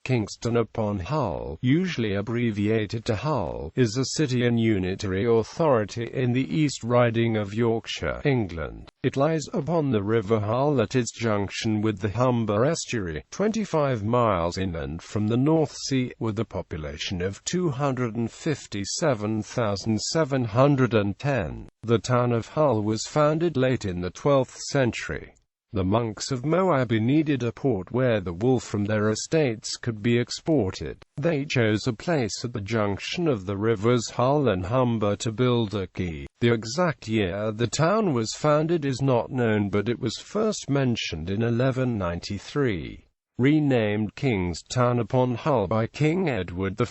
Kingston upon Hull, usually abbreviated to Hull, is a city and unitary authority in the East Riding of Yorkshire, England. It lies upon the River Hull at its junction with the Humber estuary, 25 miles inland from the North Sea, with a population of 257,710. The town of Hull was founded late in the 12th century. The monks of Meaux Abbey needed a port where the wool from their estates could be exported. They chose a place at the junction of the rivers Hull and Humber to build a quay. The exact year the town was founded is not known, but it was first mentioned in 1193. Renamed Kingston upon Hull by King Edward I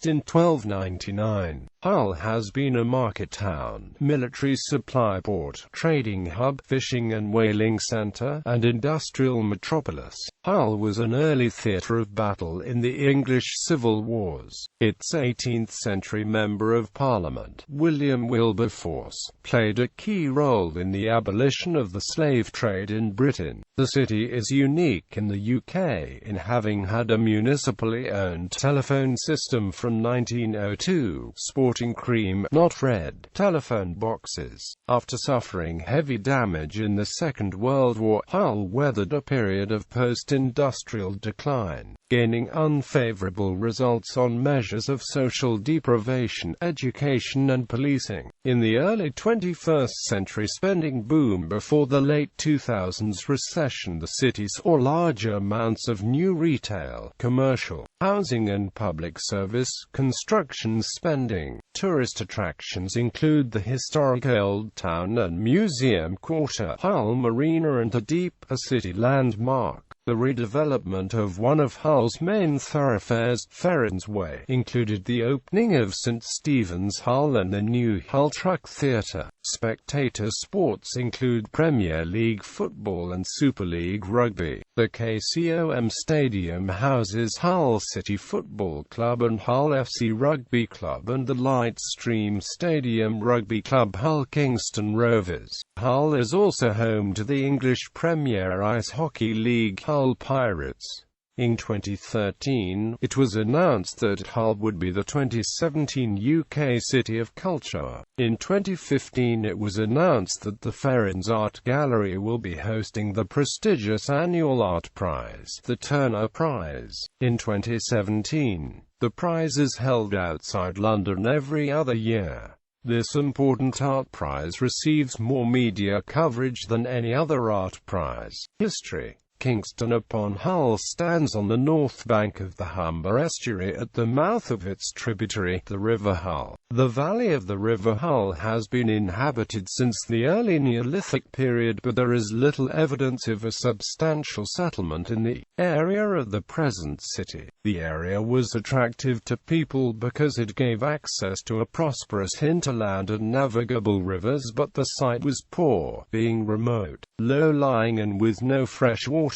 in 1299. Hull has been a market town, military supply port, trading hub, fishing and whaling centre, and industrial metropolis. Hull was an early theatre of battle in the English Civil Wars. Its 18th-century Member of Parliament, William Wilberforce, played a key role in the abolition of the slave trade in Britain. The city is unique in the UK in having had a municipally owned telephone system from 1902, sporting cream, not red, telephone boxes. After suffering heavy damage in the Second World War, Hull weathered a period of post-industrial decline, gaining unfavourable results on measures of social deprivation, education and policing. In the early 21st century spending boom before the late 2000s recession, the city saw larger amounts of new retail, commercial, housing and public service construction spending. Tourist attractions include the historic Old Town and Museum Quarter, Hull Marina and the Deep, a city landmark. The redevelopment of one of Hull's main thoroughfares, Ferrens Way, included the opening of St Stephen's Hull and the new Hull Truck Theatre. Spectator sports include Premier League football and Super League rugby. The KCOM Stadium houses Hull City Football Club and Hull FC Rugby Club and the Lightstream Stadium Rugby Club Hull Kingston Rovers. Hull is also home to the English Premier Ice Hockey League Hull Pirates. In 2013, it was announced that Hull would be the 2017 UK City of Culture. In 2015 it was announced that the Ferrens Art Gallery will be hosting the prestigious annual art prize, the Turner Prize. In 2017, the prize is held outside London every other year. This important art prize receives more media coverage than any other art prize. History. Kingston upon Hull stands on the north bank of the Humber estuary at the mouth of its tributary, the River Hull. The valley of the River Hull has been inhabited since the early Neolithic period, but there is little evidence of a substantial settlement in the area of the present city. The area was attractive to people because it gave access to a prosperous hinterland and navigable rivers, but the site was poor, being remote, low-lying and with no fresh water.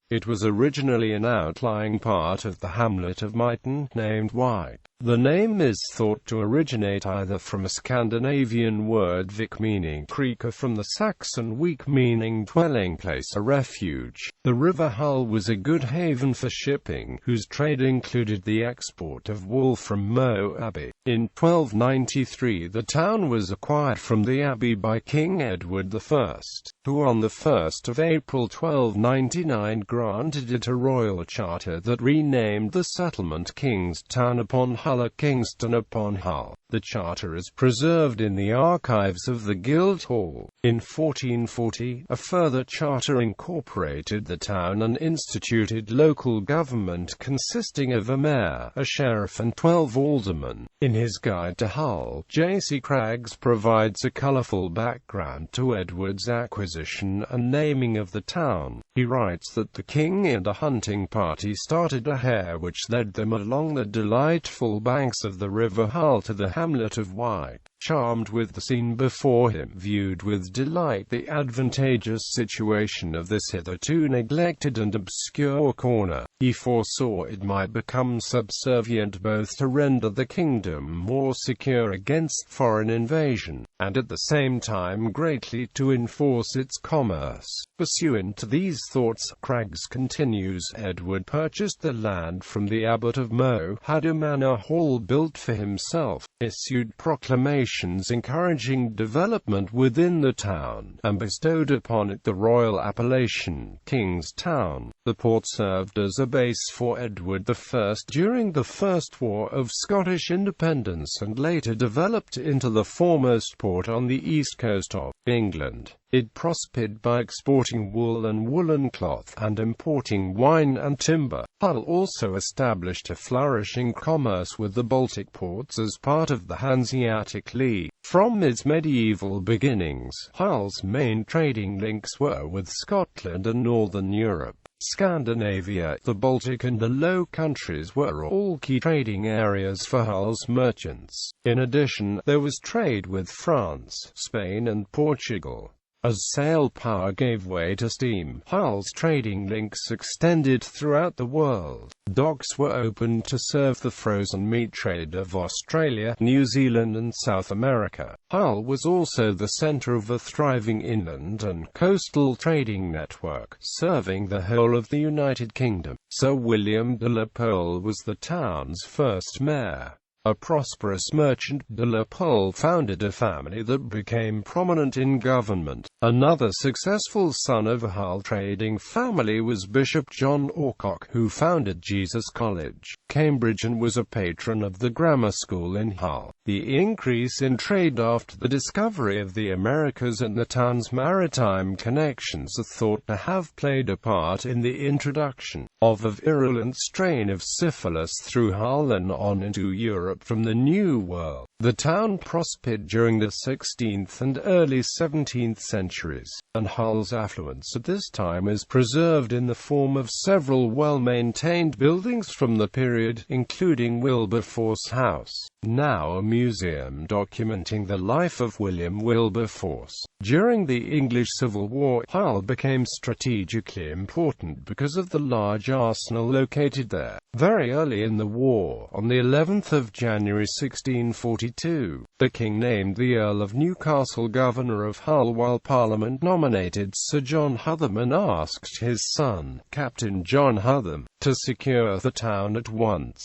It was originally an outlying part of the hamlet of Myton, named White. The name is thought to originate either from a Scandinavian word vik meaning creek or from the Saxon wik meaning dwelling place or refuge. The River Hull was a good haven for shipping, whose trade included the export of wool from Meaux Abbey. In 1293 the town was acquired from the abbey by King Edward I, who on the 1st of April 1299 granted it a royal charter that renamed the settlement Kingston upon Hull or Kingston upon Hull. The charter is preserved in the archives of the Guildhall. In 1440, a further charter incorporated the town and instituted local government consisting of a mayor, a sheriff and 12 aldermen. In his Guide to Hull, J.C. Craggs provides a colourful background to Edward's acquisition and naming of the town. He writes that the king and a hunting party started a hare which led them along the delightful banks of the River Hull to the hamlet of White. charmed with the scene before him, viewed with delight the advantageous situation of this hitherto neglected and obscure corner. He foresaw it might become subservient both to render the kingdom more secure against foreign invasion, and at the same time greatly to enforce its commerce. Pursuant to these thoughts, Craggs continues, Edward purchased the land from the abbot of Meaux, had a manor hall built for himself, issued proclamations encouraging development within the town, and bestowed upon it the royal appellation, Kingstown. The port served as a base for Edward I during the First War of Scottish Independence and later developed into the foremost port on the east coast of England. It prospered by exporting wool and woolen cloth, and importing wine and timber. Hull also established a flourishing commerce with the Baltic ports as part of the Hanseatic League. From its medieval beginnings, Hull's main trading links were with Scotland and Northern Europe. Scandinavia, the Baltic and the Low Countries were all key trading areas for Hull's merchants. In addition, there was trade with France, Spain and Portugal. As sail power gave way to steam, Hull's trading links extended throughout the world. Docks were opened to serve the frozen meat trade of Australia, New Zealand and South America. Hull was also the centre of a thriving inland and coastal trading network, serving the whole of the United Kingdom. Sir William de la Pole was the town's first mayor. A prosperous merchant, de la Pole founded a family that became prominent in government. Another successful son of a Hull trading family was Bishop John Alcock, who founded Jesus College, Cambridge, and was a patron of the grammar school in Hull. The increase in trade after the discovery of the Americas and the town's maritime connections are thought to have played a part in the introduction of a virulent strain of syphilis through Hull and on into Europe from the New World. The town prospered during the 16th and early 17th centuries, and Hull's affluence at this time is preserved in the form of several well-maintained buildings from the period, including Wilberforce House, now a museum documenting the life of William Wilberforce. During the English Civil War, Hull became strategically important because of the large arsenal located there. Very early in the war, on the 11th of January 1642, the king named the Earl of Newcastle governor of Hull, while Parliament nominated Sir John Hotham and asked his son, Captain John Hotham, to secure the town at once.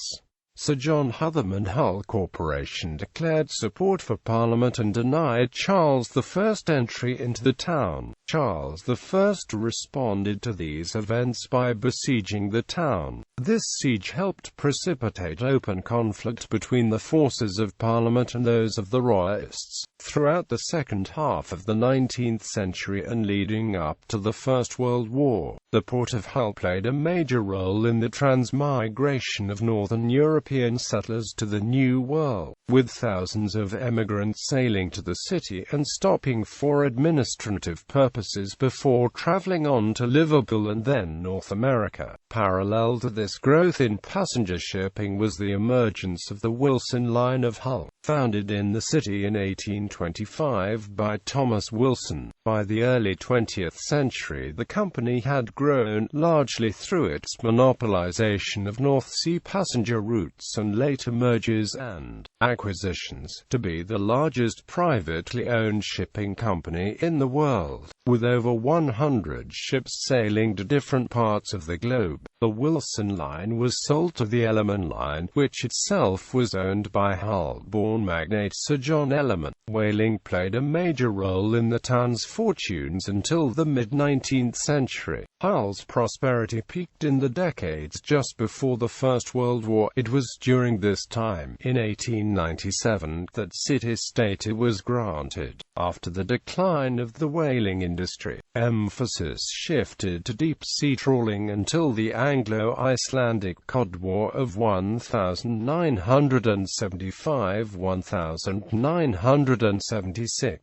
Sir John Hotham and Hull Corporation declared support for Parliament and denied Charles I entry into the town. Charles I responded to these events by besieging the town. This siege helped precipitate open conflict between the forces of Parliament and those of the Royalists. Throughout the second half of the 19th century and leading up to the First World War, the port of Hull played a major role in the transmigration of northern European settlers to the New World, with thousands of emigrants sailing to the city and stopping for administrative purposes before traveling on to Liverpool and then North America. Parallel to this growth in passenger shipping was the emergence of the Wilson Line of Hull, founded in the city in 1825 by Thomas Wilson. By the early 20th century, the company had grown, largely through its monopolization of North Sea passenger routes and later mergers and acquisitions, to be the largest privately owned shipping company in the world. With over 100 ships sailing to different parts of the globe, the Wilson Line was sold to the Elliman Line, which itself was owned by Hull-born magnate Sir John Elliman. Whaling played a major role in the town's fortunes until the mid-19th century. Hull's prosperity peaked in the decades just before the First World War. It was during this time, in 1897, that city status was granted. After the decline of the whaling industry, emphasis shifted to deep-sea trawling until the Anglo-Icelandic Cod War of 1975–1976.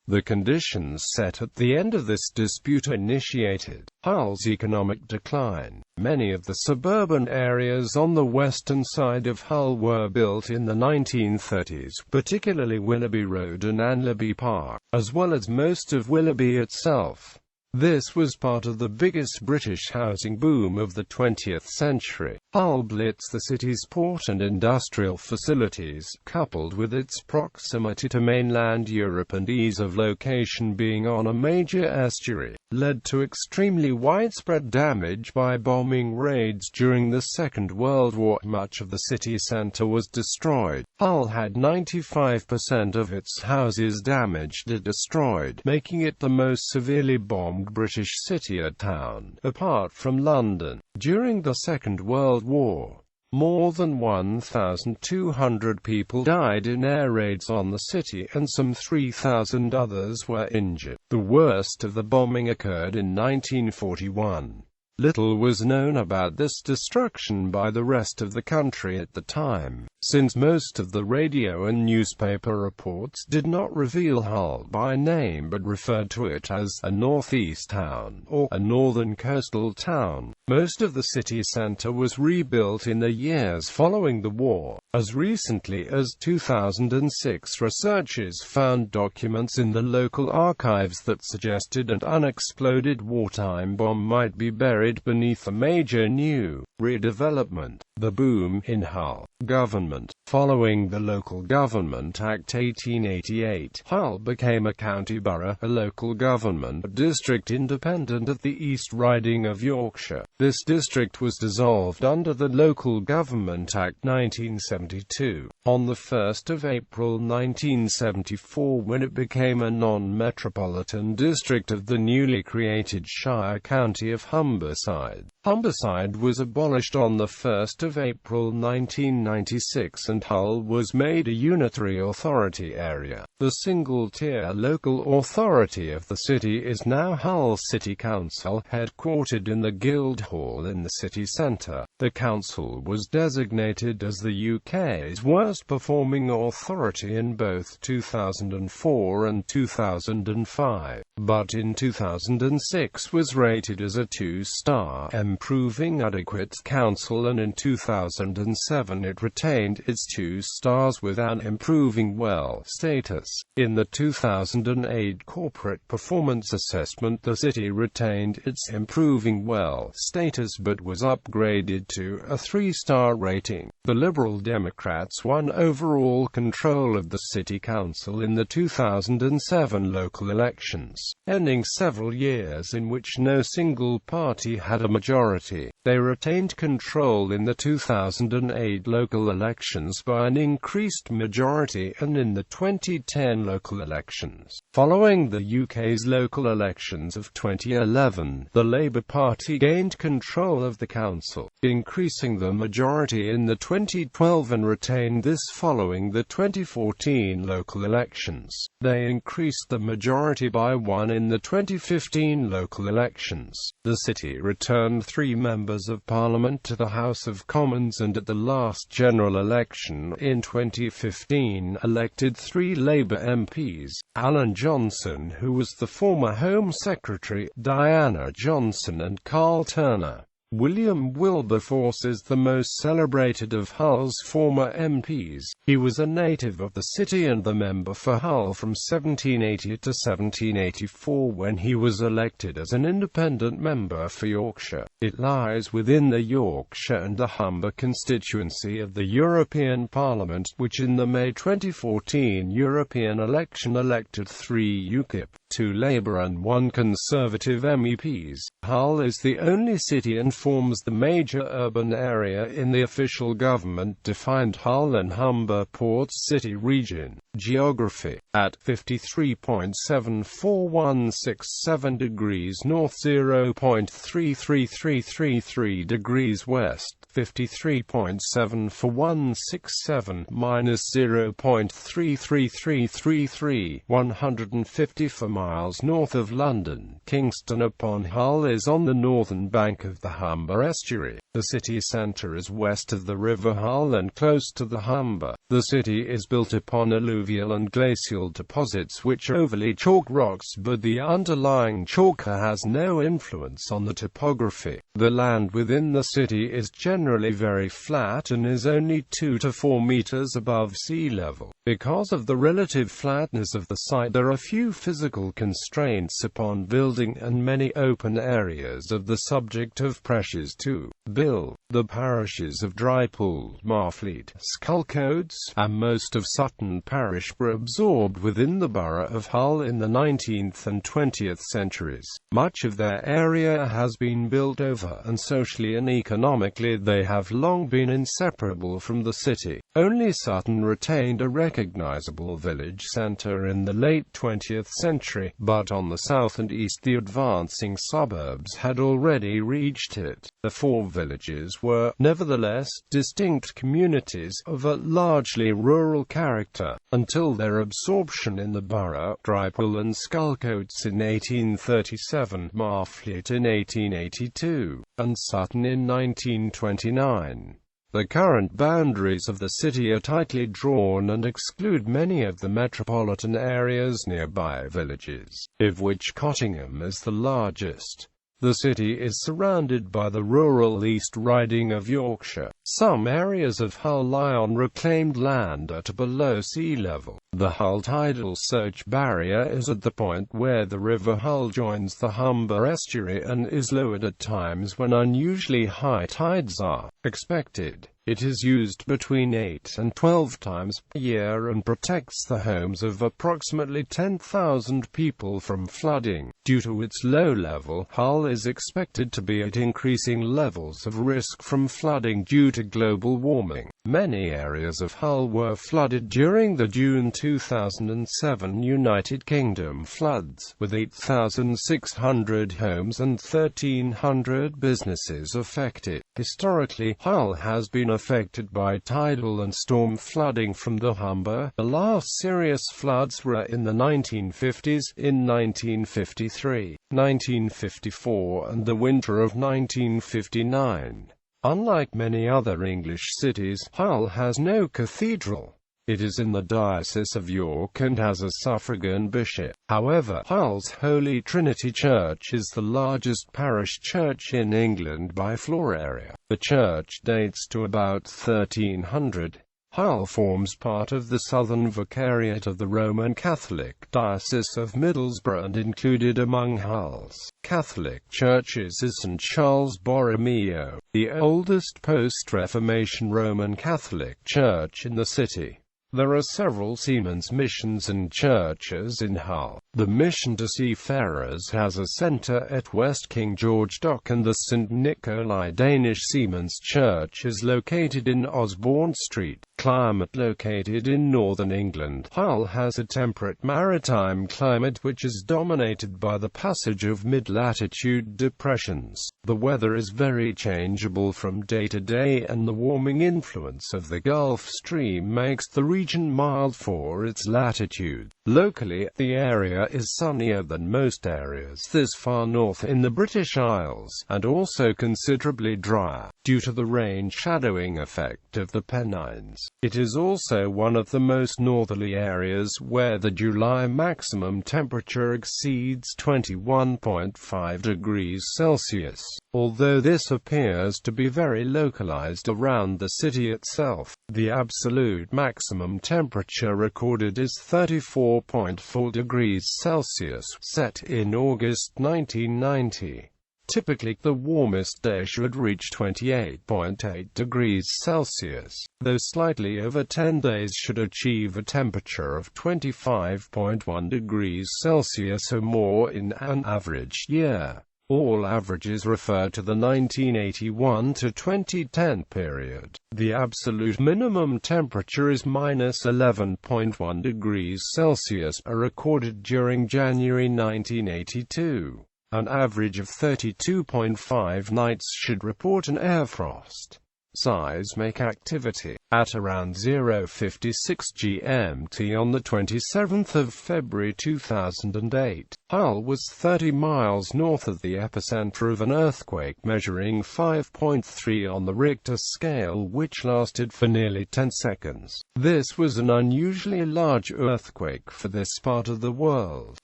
The conditions set at the end of this dispute initiated Hull's economic decline. Many of the suburban areas on the western side of Hull were built in the 1930s, particularly Willoughby Road and Anlaby Park, as well as most of Willoughby itself. This was part of the biggest British housing boom of the 20th century. Hull blitz the city's port and industrial facilities, coupled with its proximity to mainland Europe and ease of location being on a major estuary, led to extremely widespread damage by bombing raids during the Second World War. Much of the city centre was destroyed. Hull had 95% of its houses damaged or destroyed, making it the most severely bombed British city or town, apart from London. During the Second World War, more than 1,200 people died in air raids on the city, and some 3,000 others were injured. The worst of the bombing occurred in 1941. Little was known about this destruction by the rest of the country at the time, since most of the radio and newspaper reports did not reveal Hull by name but referred to it as a northeast town or a northern coastal town. Most of the city centre was rebuilt in the years following the war. As recently as 2006, researchers found documents in the local archives that suggested an unexploded wartime bomb might be buried beneath a major new redevelopment. The boom in Hull government. Following the Local Government Act 1888, Hull became a county borough, a local government district independent of the East Riding of Yorkshire. This district was dissolved under the Local Government Act 1972 on the 1st of April 1974, when it became a non-metropolitan district of the newly created Shire County of Humberside. Humberside was abolished on the 1st of April 1996 and Hull was made a unitary authority area. The single-tier local authority of the city is now Hull City Council, headquartered in the Guildhall in the city centre. The council was designated as the UK's worst-performing authority in both 2004 and 2005, but in 2006 was rated as a 2-star, improving adequate council, and in 2007 it retained its 2 stars with an improving well status. In the 2008 Corporate Performance Assessment, the city retained its improving well status but was upgraded to a 3-star rating. The Liberal Democrats won overall control of the city council in the 2007 local elections, ending several years in which no single party had a majority. They retained control in the 2008 local elections by an increased majority and in the 2010 local elections. Following the UK's local elections of 2011, the Labour Party gained control of the council, increasing the majority in the 2012 and retained this following the 2014 local elections. They increased the majority by 1 in the 2015 local elections. The city returned 3 members of Parliament to the House of Commons and at the last general election in 2015 elected 3 Labour MPs, Alan Johnson, who was the former Home Secretary, Diana Johnson and Carl Turner. William Wilberforce is the most celebrated of Hull's former MPs. He was a native of the city and the member for Hull from 1780 to 1784 when he was elected as an independent member for Yorkshire. It lies within the Yorkshire and the Humber constituency of the European Parliament, which in the May 2014 European election elected 3 UKIP, 2 Labour and 1 Conservative MEPs. Hull is the only city and forms the major urban area in the official government-defined Hull and Humber Port City region. Geography. At 53.74167 degrees north, 0.33333 degrees west, 53.74167 minus 0.33333, 154 miles north of London. Kingston upon Hull is on the northern bank of the Humber estuary. The city centre is west of the River Hull and close to the Humber. The city is built upon alluvial and glacial deposits which are overly chalk rocks, but the underlying chalk has no influence on the topography. The land within the city is generally very flat and is only 2 to 4 meters above sea level. Because of the relative flatness of the site, there are few physical constraints upon building and many open areas of the subject of pressures to build. The parishes of Drypool, Marfleet, Sculcodes, and most of Sutton parish were absorbed within the borough of Hull in the 19th and 20th centuries. Much of their area has been built over, and socially and economically they have long been inseparable from the city. Only Sutton retained a recognizable village centre in the late 20th century, but on the south and east the advancing suburbs had already reached it. The four villages were, nevertheless, distinct communities of a largely rural character, until their absorption in the borough, Drypool and Sculcodes in 1837, Marfleet in 1882, and Sutton in 1929. The current boundaries of the city are tightly drawn and exclude many of the metropolitan area's nearby villages, of which Cottingham is the largest. The city is surrounded by the rural East Riding of Yorkshire. Some areas of Hull lie on reclaimed land at below sea level. The Hull tidal surge barrier is at the point where the River Hull joins the Humber estuary and is lowered at times when unusually high tides are expected. It is used between 8 and 12 times per year and protects the homes of approximately 10,000 people from flooding. Due to its low level, Hull is expected to be at increasing levels of risk from flooding due to global warming. Many areas of Hull were flooded during the June 2007 United Kingdom floods, with 8,600 homes and 1,300 businesses affected. Historically, Hull has been affected by tidal and storm flooding from the Humber. The last serious floods were in the 1950s, in 1953, 1954 and the winter of 1959. Unlike many other English cities, Hull has no cathedral. It is in the Diocese of York and has a suffragan bishop. However, Hull's Holy Trinity Church is the largest parish church in England by floor area. The church dates to about 1300. Hull forms part of the southern vicariate of the Roman Catholic Diocese of Middlesbrough and included among Hull's Catholic churches is St. Charles Borromeo, the oldest post-Reformation Roman Catholic church in the city. There are several seamen's missions and churches in Hull. The Mission to Seafarers has a centre at West King George Dock, and the St. Nicolai Danish Seamen's Church is located in Osborne Street. Climate. Located in northern England, Hull has a temperate maritime climate which is dominated by the passage of mid-latitude depressions. The weather is very changeable from day to day, and the warming influence of the Gulf Stream makes the region mild for its latitude. Locally, the area is sunnier than most areas this far north in the British Isles, and also considerably drier, due to the rain-shadowing effect of the Pennines. It is also one of the most northerly areas where the July maximum temperature exceeds 21.5 degrees Celsius, although this appears to be very localized around the city itself. The absolute maximum temperature recorded is 34.4 degrees Celsius, set in August 1990. Typically, the warmest day should reach 28.8 degrees Celsius, though slightly over 10 days should achieve a temperature of 25.1 degrees Celsius or more in an average year. All averages refer to the 1981 to 2010 period. The absolute minimum temperature is -11.1 degrees Celsius, recorded during January 1982. An average of 32.5 nights should report an air frost. Seismic activity. At around 0:56 GMT on the 27th of February 2008, Hull was 30 miles north of the epicenter of an earthquake measuring 5.3 on the Richter scale, which lasted for nearly 10 seconds. This was an unusually large earthquake for this part of the world.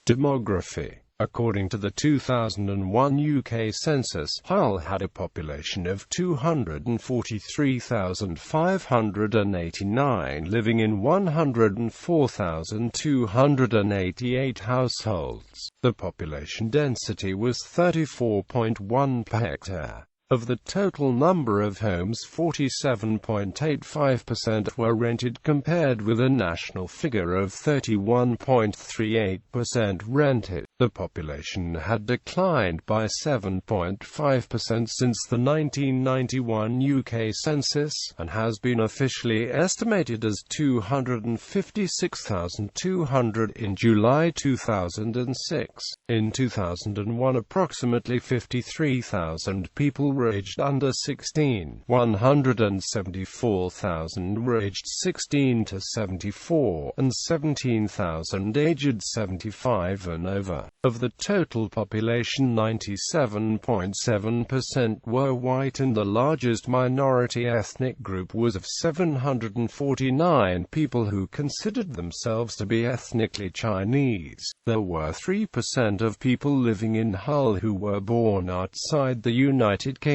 Demography. According to the 2001 UK census, Hull had a population of 243,589 living in 104,288 households. The population density was 34.1 per hectare. Of the total number of homes, 47.85% were rented, compared with a national figure of 31.38% rented. The population had declined by 7.5% since the 1991 UK census, and has been officially estimated as 256,200 in July 2006. In 2001, approximately 53,000 people were aged under 16, 174,000 were aged 16 to 74, and 17,000 aged 75 and over. Of the total population, 97.7% were white, and the largest minority ethnic group was of 749 people who considered themselves to be ethnically Chinese. There were 3% of people living in Hull who were born outside the United Kingdom.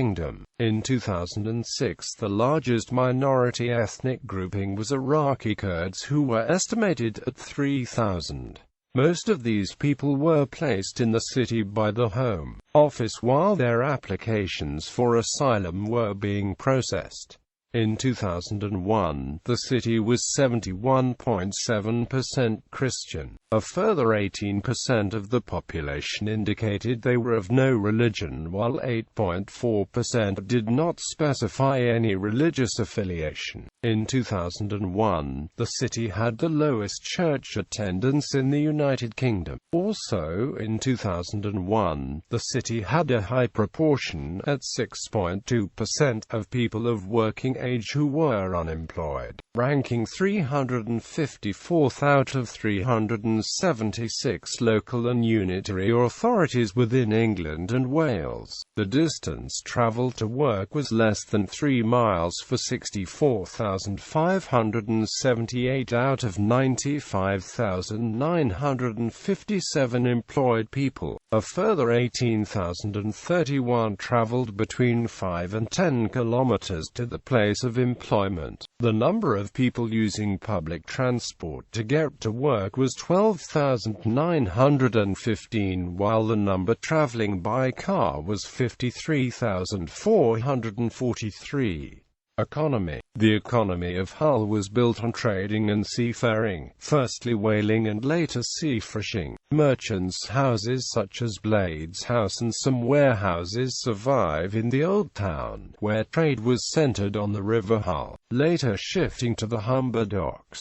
In 2006, the largest minority ethnic grouping was Iraqi Kurds, who were estimated at 3,000. Most of these people were placed in the city by the Home Office while their applications for asylum were being processed. In 2001, the city was 71.7% Christian. A further 18% of the population indicated they were of no religion, while 8.4% did not specify any religious affiliation. In 2001, the city had the lowest church attendance in the United Kingdom. Also, in 2001, the city had a high proportion, at 6.2%, of people of working age who were unemployed, ranking 354th out of 376 local and unitary authorities within England and Wales. The distance travelled to work was less than 3 miles for 64,578 out of 95,957 employed people. A further 18,031 travelled between 5 and 10 kilometres to the place of employment. The number of people using public transport to get to work was 12,915, while the number travelling by car was 53,443. Economy. The economy of Hull was built on trading and seafaring, firstly whaling and later sea fishing. Merchants' houses such as Blades House and some warehouses survive in the Old Town, where trade was centred on the River Hull, later shifting to the Humber docks.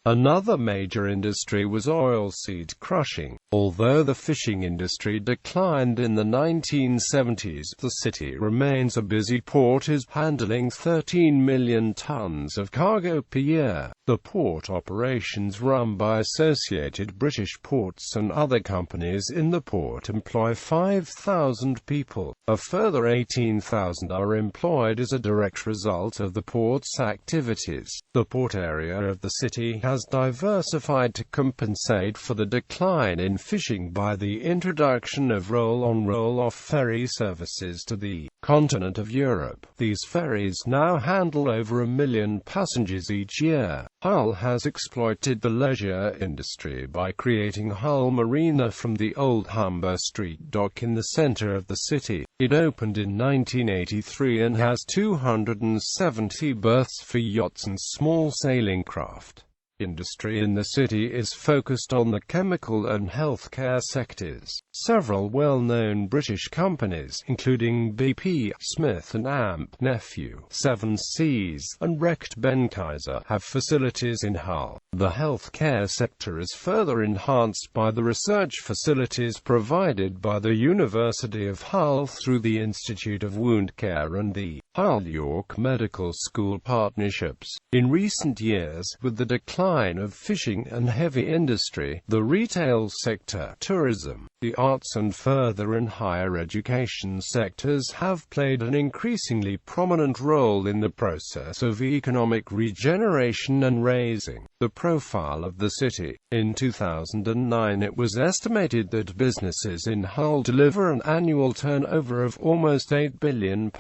Another major industry was oilseed crushing. Although the fishing industry declined in the 1970s, the city remains a busy port, is handling 13 million tons of cargo per year. The port operations run by Associated British Ports and other companies in the port employ 5,000 people. A further 18,000 are employed as a direct result of the port's activities. The port area of the city has diversified to compensate for the decline in fishing by the introduction of roll-on roll-off ferry services to the continent of Europe. These ferries now handle over 1 million passengers each year. Hull has exploited the leisure industry by creating Hull Marina from the old Humber Street dock in the centre of the city. It opened in 1983 and has 270 berths for yachts and small sailing craft. Industry in the city is focused on the chemical and healthcare sectors. Several well-known British companies, including BP, Smith & Amp, Nephew, Seven Seas, and Recht Benckiser, have facilities in Hull. The healthcare sector is further enhanced by the research facilities provided by the University of Hull through the Institute of Wound Care and the Hull-York Medical School partnerships. In recent years, with the decline of fishing and heavy industry, the retail sector, tourism, the arts and further and higher education sectors have played an increasingly prominent role in the process of economic regeneration and raising the profile of the city. In 2009, it was estimated that businesses in Hull deliver an annual turnover of almost £8 billion,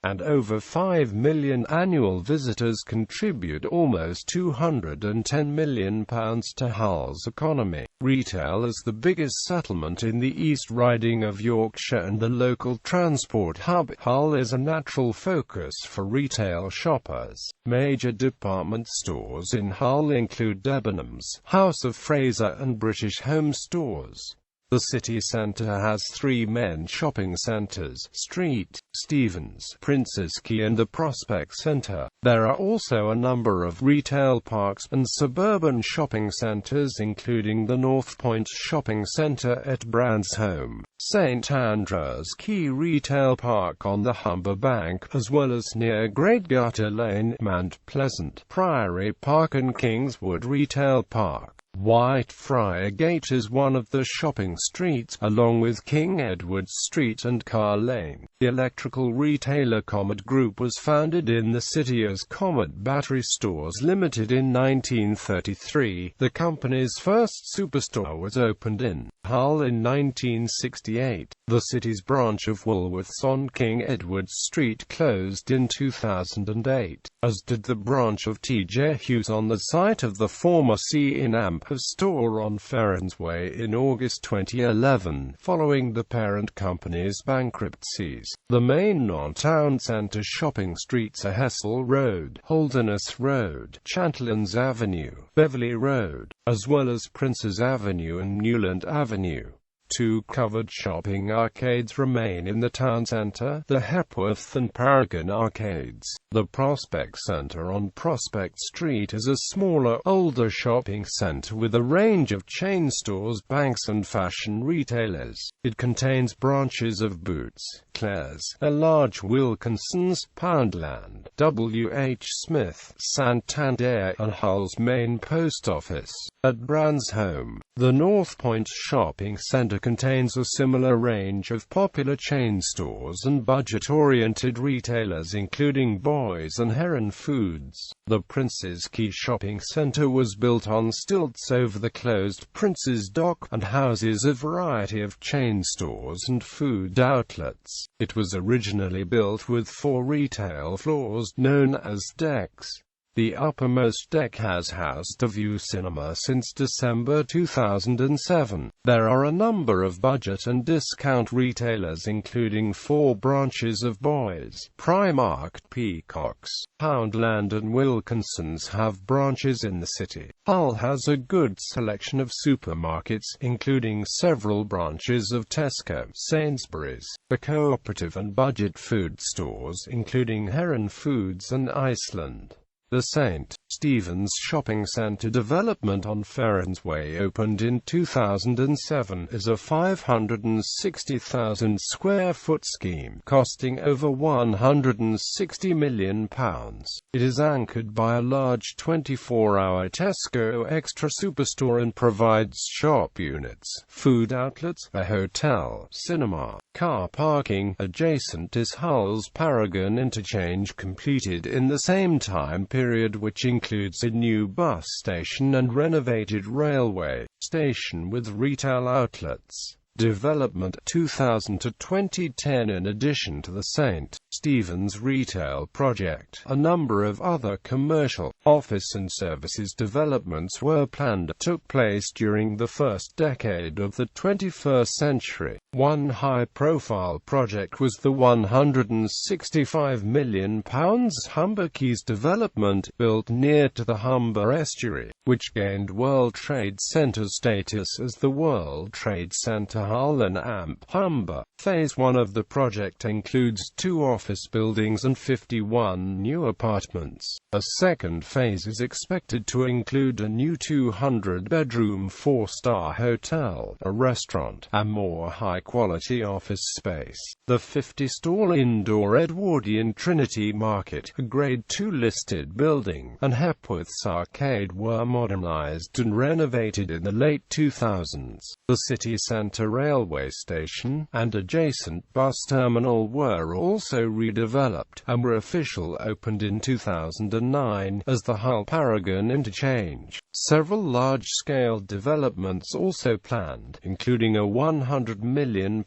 and over 5 million annual visitors contribute almost £210 million to Hull's economy. Retail is the biggest settlement in the East Riding of Yorkshire and the local transport hub. Hull is a natural focus for retail shoppers. Major department stores in Hull include Debenhams, House of Fraser and British Home Stores. The city centre has three main shopping centres: Street, Stevens, Prince's Quay and the Prospect Centre. There are also a number of retail parks and suburban shopping centres, including the North Point Shopping Centre at Bransholme, St Andrews Quay Retail Park on the Humber bank, as well as near Great Gutter Lane, Mount Pleasant, Priory Park and Kingswood Retail Park. Whitefriar Gate is one of the shopping streets, along with King Edward Street and Carr Lane. The electrical retailer Comet Group was founded in the city as Comet Battery Stores Limited in 1933. The company's first superstore was opened in Hull in 1968. The city's branch of Woolworths on King Edward Street closed in 2008, as did the branch of T.J. Hughes on the site of the former C&Amp store on Ferrens Way in August 2011, following the parent company's bankruptcies. The main non-town centre shopping streets are Hessel Road, Holderness Road, Chantlands Avenue, Beverley Road, as well as Princes Avenue and Newland Avenue. Two covered shopping arcades remain in the town centre, the Hepworth and Paragon Arcades. The Prospect Centre on Prospect Street is a smaller, older shopping centre with a range of chain stores, banks and fashion retailers. It contains branches of Boots, Claire's, a large Wilkinson's, Poundland, W.H. Smith, Santander and Hull's main post office. At Bransholme, the North Point Shopping Centre contains a similar range of popular chain stores and budget-oriented retailers, including Boys and Heron Foods. The Prince's Quay Shopping Centre was built on stilts over the closed Prince's Dock, and houses a variety of chain stores and food outlets. It was originally built with 4 retail floors, known as decks. The uppermost deck has housed a View Cinema since December 2007. There are a number of budget and discount retailers, including 4 branches of Boys, Primark, Peacocks, Poundland and Wilkinson's have branches in the city. Hull has a good selection of supermarkets, including several branches of Tesco, Sainsbury's, the cooperative and budget food stores, including Heron Foods and Iceland. The St. Stephen's Shopping Centre development on Ferrens Way opened in 2007 is a 560,000 square foot scheme, costing over £160 million. It is anchored by a large 24-hour Tesco Extra superstore and provides shop units, food outlets, a hotel, cinema, car parking. Adjacent is Hull's Paragon Interchange, completed in the same time period, which includes a new bus station and renovated railway station with retail outlets. Development 2000 to 2010. In addition to the St. Stephen's retail project, a number of other commercial, office and services developments were planned took place during the first decade of the 21st century. One high-profile project was the £165 million Humber Quays development, built near to the Humber estuary. which gained World Trade Center status as the World Trade Center Hull and AMP Humber. Phase 1 of the project includes 2 office buildings and 51 new apartments. A second phase is expected to include a new 200-bedroom 4-star hotel, a restaurant, and more high-quality office space. The 50-stall indoor Edwardian Trinity Market, a Grade 2 listed building, and Hepworth's Arcade were modernized and renovated in the late 2000s. The city centre railway station and adjacent bus terminal were also redeveloped, and were officially opened in 2009 as the Hull Paragon Interchange. Several large-scale developments also planned, including a £100 million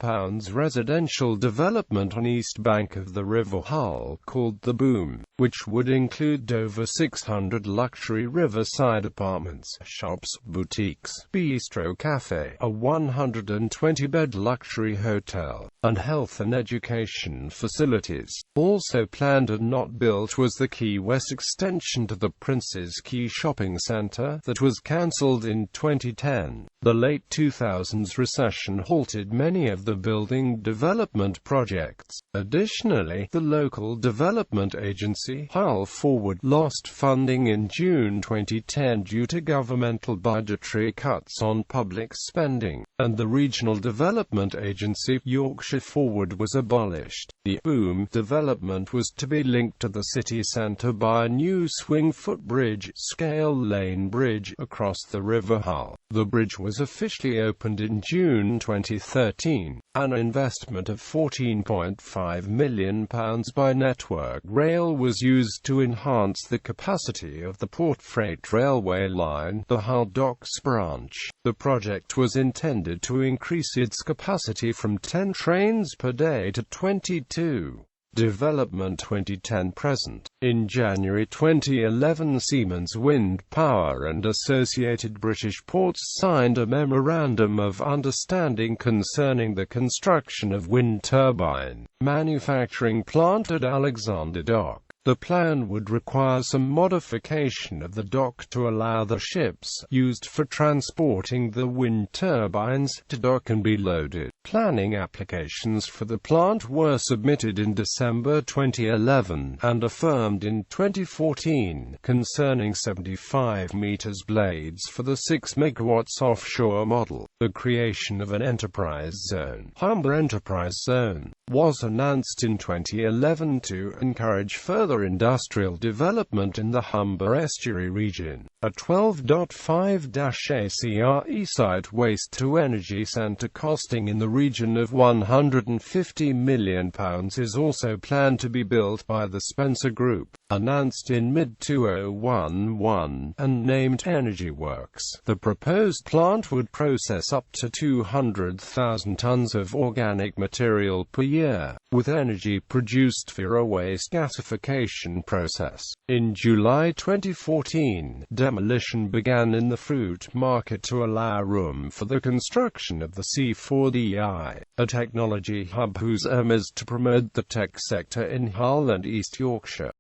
residential development on east bank of the River Hull called The Boom, which would include over 600 luxury riverside apartments, shops, boutiques, bistro cafe, a 120-bed luxury hotel, and health and education facilities. Also planned and not built was the Key West extension to the Prince's Quay shopping centre that was cancelled in 2010. The late 2000s recession halted many of the building development projects. Additionally, the local development agency, Hull Forward, lost funding in June 2010 due to governmental budgetary cuts on public spending, and the regional development agency, Yorkshire Forward, was abolished. The Boom development was to be linked to the city centre by a new swing footbridge, scale lane bridge, across the River Hull. The bridge was officially opened in June 2013. An investment of £14.5 million by Network Rail was used to enhance the capacity of the Port Freight Railway line, the Hull Docks branch. The project was intended to increase its capacity from 10 trains per day to 22. Development 2010-present. In January 2011, Siemens Wind Power and Associated British Ports signed a Memorandum of Understanding concerning the construction of wind turbine manufacturing plant at Alexander Dock. The plan would require some modification of the dock to allow the ships used for transporting the wind turbines to dock and be loaded. Planning applications for the plant were submitted in December 2011 and affirmed in 2014 concerning 75 meters blades for the 6 megawatts offshore model. The creation of an enterprise zone, Humber Enterprise Zone, was announced in 2011 to encourage further industrial development in the Humber estuary region. A 12.5-acre site waste-to-energy centre costing in the region of £150 million is also planned to be built by the Spencer Group, announced in mid-2011, and named Energy Works. The proposed plant would process up to 200,000 tonnes of organic material per year, with energy produced via a waste gasification process. In July 2014, demolition began in the fruit market to allow room for the construction of the C4DI, a technology hub whose aim is to promote the tech sector in Hull and East Yorkshire.